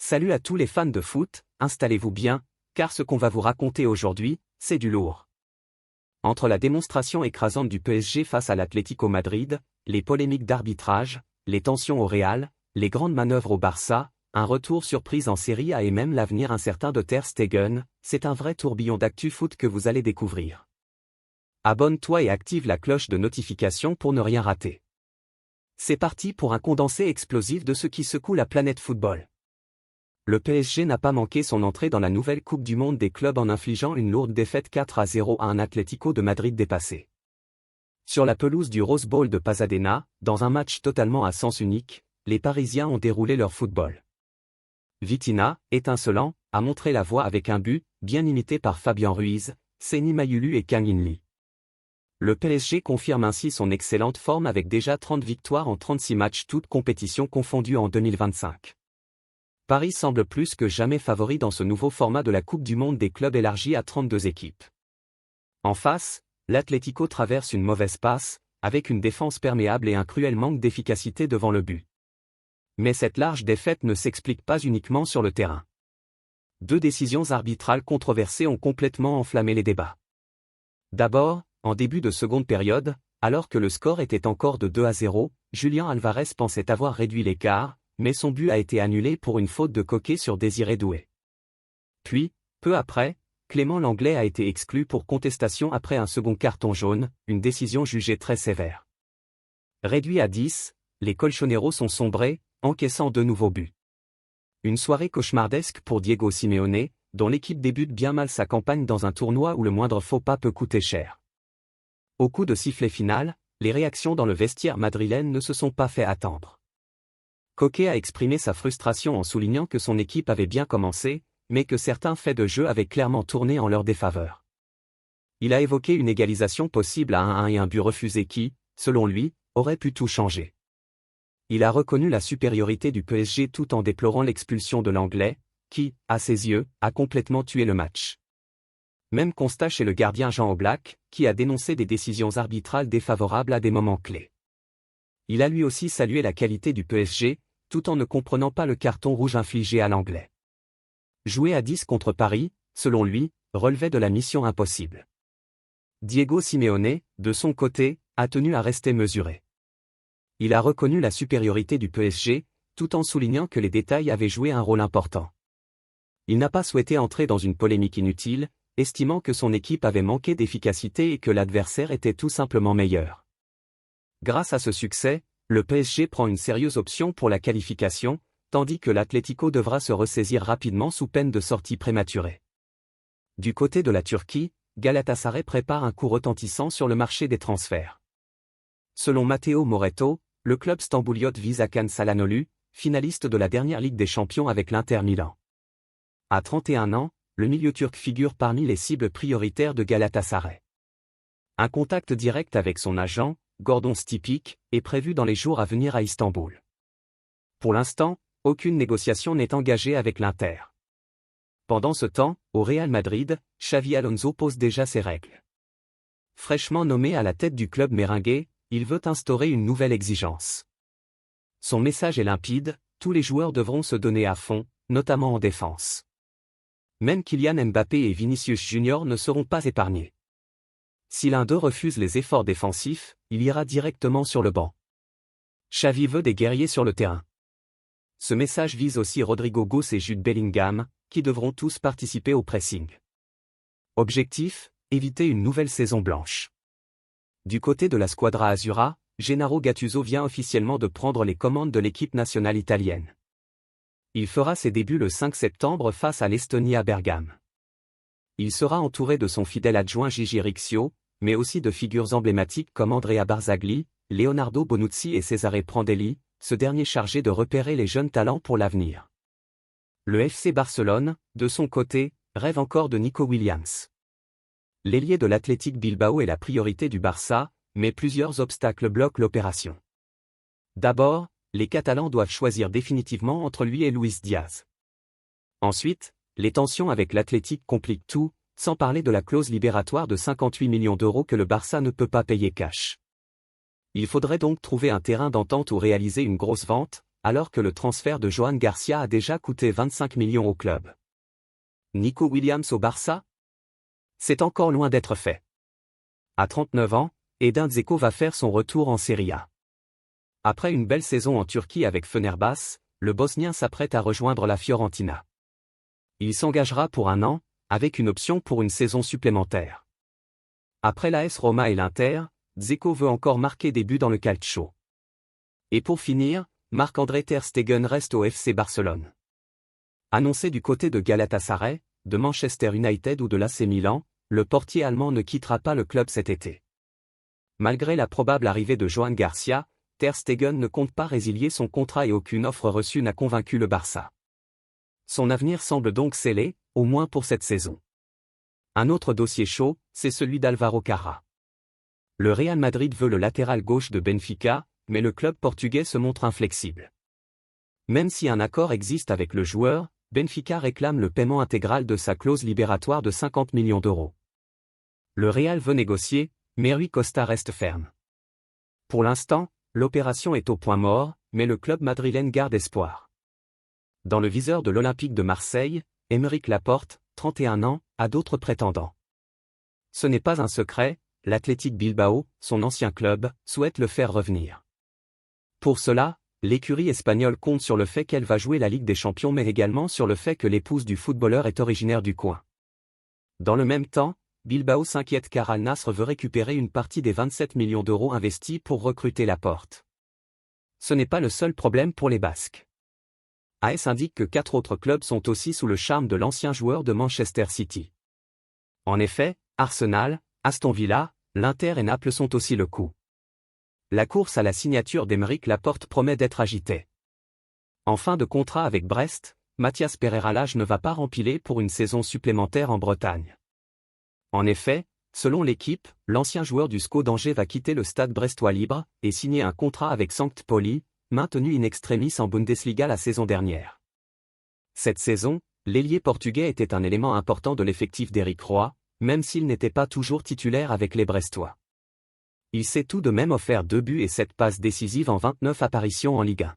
Salut à tous les fans de foot, installez-vous bien, car ce qu'on va vous raconter aujourd'hui, c'est du lourd. Entre la démonstration écrasante du PSG face à l'Atlético Madrid, les polémiques d'arbitrage, les tensions au Real, les grandes manœuvres au Barça, un retour surprise en Serie A et même l'avenir incertain de Ter Stegen, c'est un vrai tourbillon d'actu foot que vous allez découvrir. Abonne-toi et active la cloche de notification pour ne rien rater. C'est parti pour un condensé explosif de ce qui secoue la planète football. Le PSG n'a pas manqué son entrée dans la nouvelle Coupe du Monde des clubs en infligeant une lourde défaite 4-0 à un Atlético de Madrid dépassé. Sur la pelouse du Rose Bowl de Pasadena, dans un match totalement à sens unique, les Parisiens ont déroulé leur football. Vitinha, étincelant, a montré la voie avec un but, bien imité par Fabien Ruiz, Seny Mayulu et Kang In Lee. Le PSG confirme ainsi son excellente forme avec déjà 30 victoires en 36 matchs toutes compétitions confondues en 2025. Paris semble plus que jamais favori dans ce nouveau format de la Coupe du Monde des clubs élargi à 32 équipes. En face, l'Atlético traverse une mauvaise passe, avec une défense perméable et un cruel manque d'efficacité devant le but. Mais cette large défaite ne s'explique pas uniquement sur le terrain. Deux décisions arbitrales controversées ont complètement enflammé les débats. D'abord, en début de seconde période, alors que le score était encore de 2-0, Julián Álvarez pensait avoir réduit l'écart, mais son but a été annulé pour une faute de Koké sur Désiré Doué. Puis, peu après, Clément Lenglet a été exclu pour contestation après un second carton jaune, une décision jugée très sévère. Réduit à 10, les Colchoneros sont sombrés, encaissant deux nouveaux buts. Une soirée cauchemardesque pour Diego Simeone, dont l'équipe débute bien mal sa campagne dans un tournoi où le moindre faux pas peut coûter cher. Au coup de sifflet final, les réactions dans le vestiaire madrilène ne se sont pas fait attendre. Koké a exprimé sa frustration en soulignant que son équipe avait bien commencé, mais que certains faits de jeu avaient clairement tourné en leur défaveur. Il a évoqué une égalisation possible à 1-1 et un but refusé qui, selon lui, aurait pu tout changer. Il a reconnu la supériorité du PSG tout en déplorant l'expulsion de l'Anglais, qui, à ses yeux, a complètement tué le match. Même constat chez le gardien Jean Oblak, qui a dénoncé des décisions arbitrales défavorables à des moments clés. Il a lui aussi salué la qualité du PSG, tout en ne comprenant pas le carton rouge infligé à l'Anglais. Jouer à 10 contre Paris, selon lui, relevait de la mission impossible. Diego Simeone, de son côté, a tenu à rester mesuré. Il a reconnu la supériorité du PSG, tout en soulignant que les détails avaient joué un rôle important. Il n'a pas souhaité entrer dans une polémique inutile, estimant que son équipe avait manqué d'efficacité et que l'adversaire était tout simplement meilleur. Grâce à ce succès, le PSG prend une sérieuse option pour la qualification, tandis que l'Atlético devra se ressaisir rapidement sous peine de sortie prématurée. Du côté de la Turquie, Galatasaray prépare un coup retentissant sur le marché des transferts. Selon Matteo Moretto, le club stambouliote vise Hakan Çalhanoğlu, finaliste de la dernière Ligue des Champions avec l'Inter Milan. À 31 ans, le milieu turc figure parmi les cibles prioritaires de Galatasaray. Un contact direct avec son agent, Gordon Stipic, est prévu dans les jours à venir à Istanbul. Pour l'instant, aucune négociation n'est engagée avec l'Inter. Pendant ce temps, au Real Madrid, Xavi Alonso pose déjà ses règles. Fraîchement nommé à la tête du club merengue, il veut instaurer une nouvelle exigence. Son message est limpide, tous les joueurs devront se donner à fond, notamment en défense. Même Kylian Mbappé et Vinicius Junior ne seront pas épargnés. Si l'un d'eux refuse les efforts défensifs, il ira directement sur le banc. Xavi veut des guerriers sur le terrain. Ce message vise aussi Rodrigo Goes et Jude Bellingham, qui devront tous participer au pressing. Objectif, éviter une nouvelle saison blanche. Du côté de la Squadra Azzurra, Gennaro Gattuso vient officiellement de prendre les commandes de l'équipe nationale italienne. Il fera ses débuts le 5 septembre face à l'Estonie à Bergame. Il sera entouré de son fidèle adjoint Gigi Riccio, mais aussi de figures emblématiques comme Andrea Barzagli, Leonardo Bonucci et Cesare Prandelli, ce dernier chargé de repérer les jeunes talents pour l'avenir. Le FC Barcelone, de son côté, rêve encore de Nico Williams. L'ailier de l'Athletic Bilbao est la priorité du Barça, mais plusieurs obstacles bloquent l'opération. D'abord, les Catalans doivent choisir définitivement entre lui et Luis Diaz. Ensuite, les tensions avec l'Athletic compliquent tout, sans parler de la clause libératoire de 58 millions d'euros que le Barça ne peut pas payer cash. Il faudrait donc trouver un terrain d'entente ou réaliser une grosse vente, alors que le transfert de Johan Garcia a déjà coûté 25 millions au club. Nico Williams au Barça? C'est encore loin d'être fait. À 39 ans, Edin Dzeko va faire son retour en Serie A. Après une belle saison en Turquie avec Fenerbahçe, le Bosnien s'apprête à rejoindre la Fiorentina. Il s'engagera pour 1 an, avec une option pour une saison supplémentaire. Après l'AS Roma et l'Inter, Dzeko veut encore marquer des buts dans le calcio. Et pour finir, Marc-André ter Stegen reste au FC Barcelone. Annoncé du côté de Galatasaray, de Manchester United ou de l'AC Milan, le portier allemand ne quittera pas le club cet été. Malgré la probable arrivée de Johan Garcia, ter Stegen ne compte pas résilier son contrat et aucune offre reçue n'a convaincu le Barça. Son avenir semble donc scellé, au moins pour cette saison. Un autre dossier chaud, c'est celui d'Alvaro Carra. Le Real Madrid veut le latéral gauche de Benfica, mais le club portugais se montre inflexible. Même si un accord existe avec le joueur, Benfica réclame le paiement intégral de sa clause libératoire de 50 millions d'euros. Le Real veut négocier, mais Rui Costa reste ferme. Pour l'instant, l'opération est au point mort, mais le club madrilène garde espoir. Dans le viseur de l'Olympique de Marseille, Aymeric Laporte, 31 ans, a d'autres prétendants. Ce n'est pas un secret, l'Athletic Bilbao, son ancien club, souhaite le faire revenir. Pour cela, l'écurie espagnole compte sur le fait qu'elle va jouer la Ligue des Champions mais également sur le fait que l'épouse du footballeur est originaire du coin. Dans le même temps, Bilbao s'inquiète car Al Nassr veut récupérer une partie des 27 millions d'euros investis pour recruter Laporte. Ce n'est pas le seul problème pour les Basques. AS indique que 4 autres clubs sont aussi sous le charme de l'ancien joueur de Manchester City. En effet, Arsenal, Aston Villa, l'Inter et Naples sont aussi le coup. La course à la signature d'Aymeric Laporte promet d'être agitée. En fin de contrat avec Brest, Mathias Pereira-Lage ne va pas rempiler pour une saison supplémentaire en Bretagne. En effet, selon l'équipe, l'ancien joueur du SCO d'Angers va quitter le stade brestois libre et signer un contrat avec Sankt Pauli, maintenu in extremis en Bundesliga la saison dernière. Cette saison, l'ailier portugais était un élément important de l'effectif d'Éric Roy, même s'il n'était pas toujours titulaire avec les Brestois. Il s'est tout de même offert 2 buts et 7 passes décisives en 29 apparitions en Ligue 1.